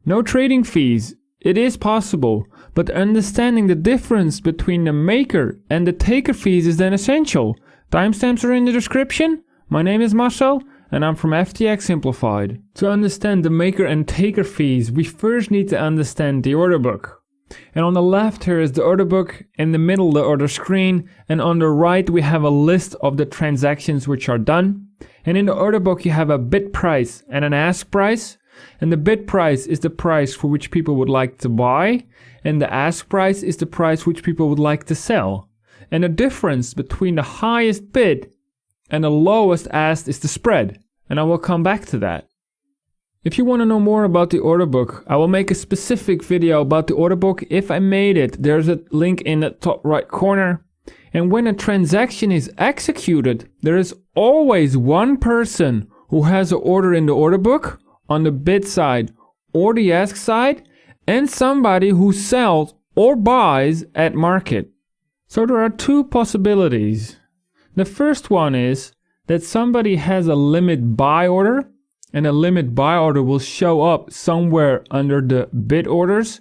No trading fees. It is possible, but understanding the difference between the maker and the taker fees is then essential. Timestamps are in the description. My name is Marcel and I'm from FTX Simplified. To understand the maker and taker fees, we first need to understand the order book. And on the left here is the order book, in the middle the order screen, and on the right we have a list of the transactions which are done. And in the order book you have a bid price and an ask price. And the bid price is the price for which people would like to buy, and the ask price is the price which people would like to sell. And the difference between the highest bid and the lowest asked is the spread, and I will come back to that. If you want to know more about the order book, I will make a specific video about the order book. If I made it, there's a link in the top right corner. And when a transaction is executed, there is always one person who has an order in the order book on the bid side or the ask side, and somebody who sells or buys at market. So there are two possibilities. The first one is that somebody has a limit buy order, and a limit buy order will show up somewhere under the bid orders.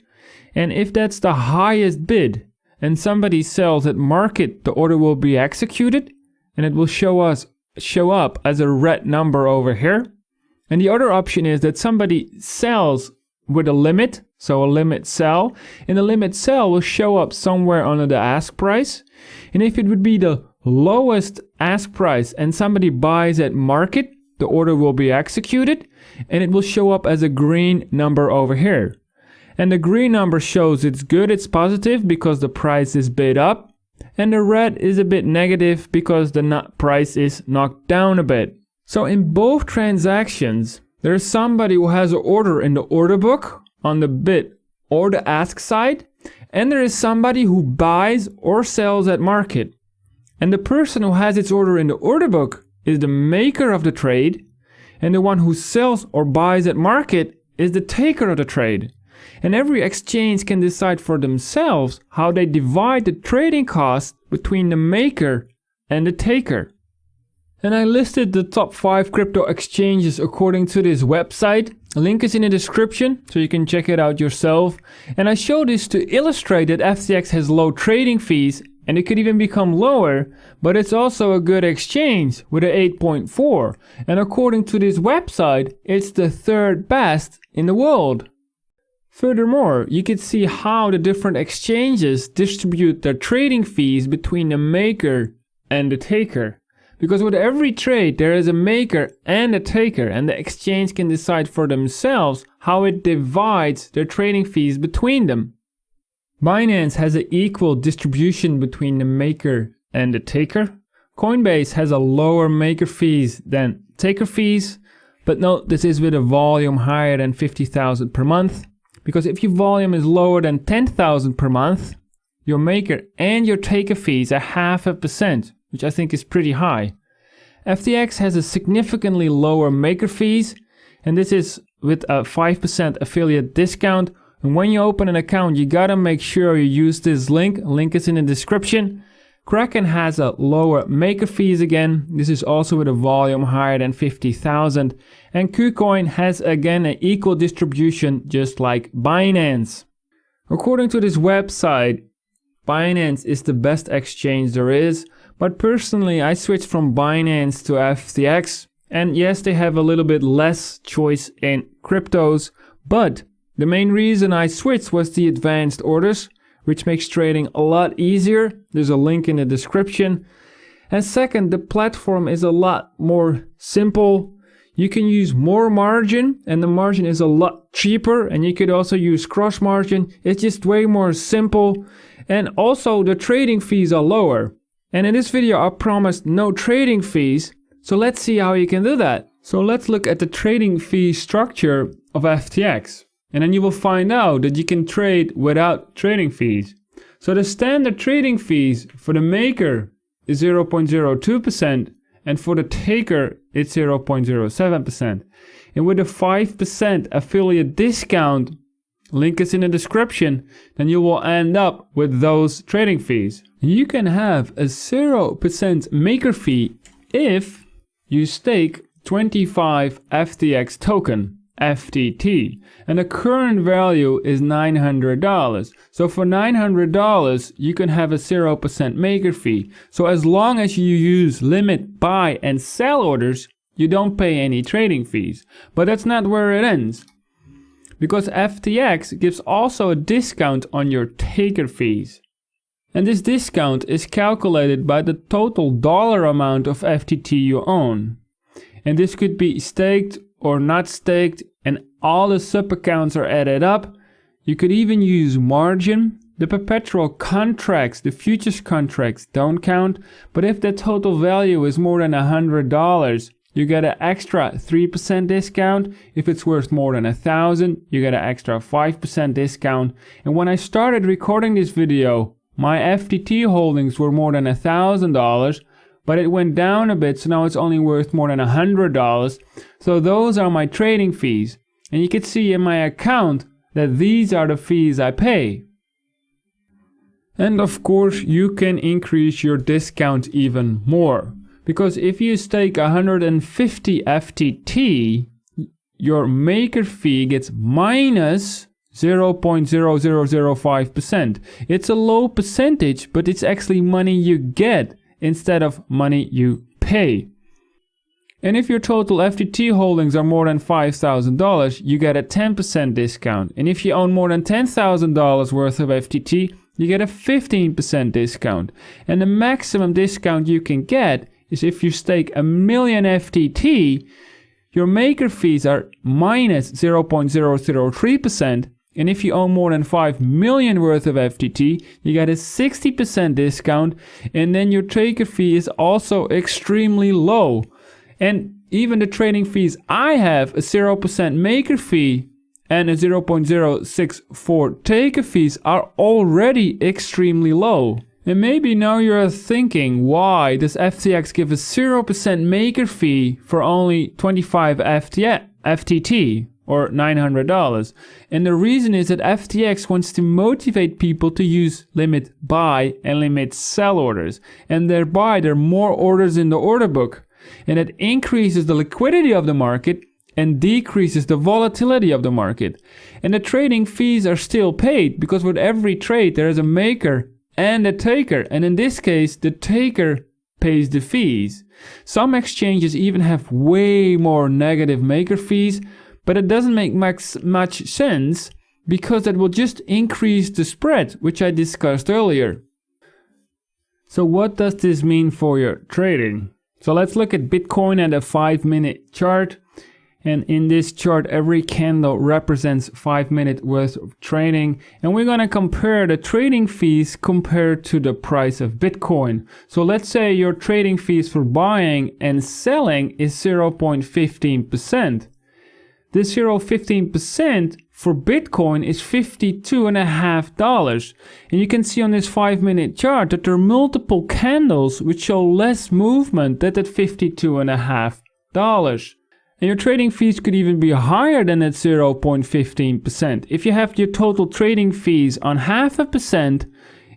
And if that's the highest bid and somebody sells at market, the order will be executed and it will show up as a red number over here. And the other option is that somebody sells with a limit, so a limit sell, and the limit sell will show up somewhere under the ask price. And if it would be the lowest ask price and somebody buys at market, the order will be executed and it will show up as a green number over here. And the green number shows it's good, it's positive because the price is bid up, and the red is a bit negative because the price is knocked down a bit. So in both transactions, there is somebody who has an order in the order book on the bid or the ask side, and there is somebody who buys or sells at market. And the person who has its order in the order book is the maker of the trade, and the one who sells or buys at market is the taker of the trade. And every exchange can decide for themselves how they divide the trading cost between the maker and the taker. And I listed the top 5 crypto exchanges according to this website. A link is in the description so you can check it out yourself. And I show this to illustrate that FTX has low trading fees, and it could even become lower, but it's also a good exchange with an 8.4. And according to this website, it's the 3rd best in the world. Furthermore, you can see how the different exchanges distribute their trading fees between the maker and the taker. Because with every trade there is a maker and a taker, and the exchange can decide for themselves how it divides their trading fees between them. Binance has an equal distribution between the maker and the taker. Coinbase has a lower maker fees than taker fees, but note this is with a volume higher than 50,000 per month. Because if your volume is lower than 10,000 per month, your maker and your taker fees are 0.5%, which I think is pretty high. FTX has a significantly lower maker fees, and this is with a 5% affiliate discount. And when you open an account, you gotta make sure you use this link. Link is in the description. Kraken has a lower maker fees again. This is also with a volume higher than 50,000. And KuCoin has again an equal distribution just like Binance. According to this website, Binance is the best exchange there is. But personally, I switched from Binance to FTX. And yes, they have a little bit less choice in cryptos. But the main reason I switched was the advanced orders, which makes trading a lot easier. There's a link in the description. And second, the platform is a lot more simple. You can use more margin, and the margin is a lot cheaper, and you could also use cross margin. It's just way more simple. And also the trading fees are lower. And in this video I promised no trading fees, so let's see how you can do that. So let's look at the trading fee structure of FTX. And then you will find out that you can trade without trading fees. So the standard trading fees for the maker is 0.02%, and for the taker it's 0.07%. And with a 5% affiliate discount, link is in the description, then you will end up with those trading fees. You can have a 0% maker fee if you stake 25 FTX token. FTT, and the current value is $900. So for $900 you can have a 0% maker fee. So as long as you use limit, buy and sell orders, you don't pay any trading fees. But that's not where it ends, because FTX gives also a discount on your taker fees. And this discount is calculated by the total dollar amount of FTT you own. And this could be staked or not staked, and all the sub-accounts are added up. You could even use margin. The perpetual contracts, the futures contracts don't count, but if the total value is more than $100, you get an extra 3% discount. If it's worth more than 1,000, you get an extra 5% discount. And when I started recording this video, my FTT holdings were more than $1,000, but it went down a bit, so now it's only worth more than $100. So those are my trading fees. And you can see in my account that these are the fees I pay. And of course, you can increase your discount even more. Because if you stake 150 FTT, your maker fee gets minus 0.0005%. It's a low percentage, but it's actually money you get instead of money you pay. And if your total FTT holdings are more than $5,000, you get a 10% discount. And if you own more than $10,000 worth of FTT, you get a 15% discount. And the maximum discount you can get is if you stake 1,000,000 FTT, your maker fees are minus 0.003%. And if you own more than 5 million worth of FTT, you get a 60% discount, and then your taker fee is also extremely low. And even the trading fees I have, a 0% maker fee and a 0.064 taker fees, are already extremely low. And maybe now you're thinking, why does FTX give a 0% maker fee for only 25 FTT? Or $900. And the reason is that FTX wants to motivate people to use limit buy and limit sell orders. And thereby there are more orders in the order book. And it increases the liquidity of the market and decreases the volatility of the market. And the trading fees are still paid, because with every trade there is a maker and a taker. And in this case, the taker pays the fees. Some exchanges even have way more negative maker fees, but it doesn't make much sense, because that will just increase the spread, which I discussed earlier. So what does this mean for your trading? So let's look at Bitcoin at a 5-minute chart. And in this chart, every candle represents 5 minutes worth of trading. And we're going to compare the trading fees compared to the price of Bitcoin. So let's say your trading fees for buying and selling is 0.15%. This 0.15% for Bitcoin is $52.50. And you can see on this 5-minute chart that there are multiple candles which show less movement than that $52.50. And your trading fees could even be higher than that 0.15%. If you have your total trading fees on 0.5%,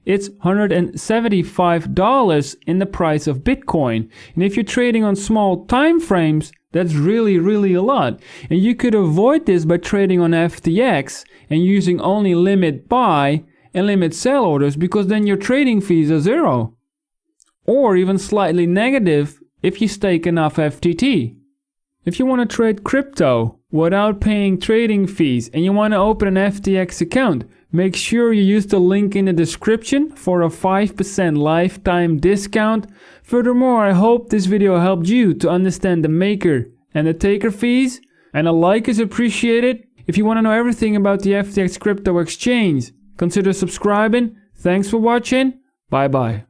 it's $175 in the price of Bitcoin. And if you're trading on small time frames, that's really a lot. And you could avoid this by trading on FTX and using only limit buy and limit sell orders, because then your trading fees are zero. Or even slightly negative if you stake enough FTT. If you want to trade crypto without paying trading fees and you want to open an FTX account, make sure you use the link in the description for a 5% lifetime discount. Furthermore, I hope this video helped you to understand the maker and the taker fees, and a like is appreciated. If you want to know everything about the FTX crypto exchange, consider subscribing. Thanks for watching. Bye bye.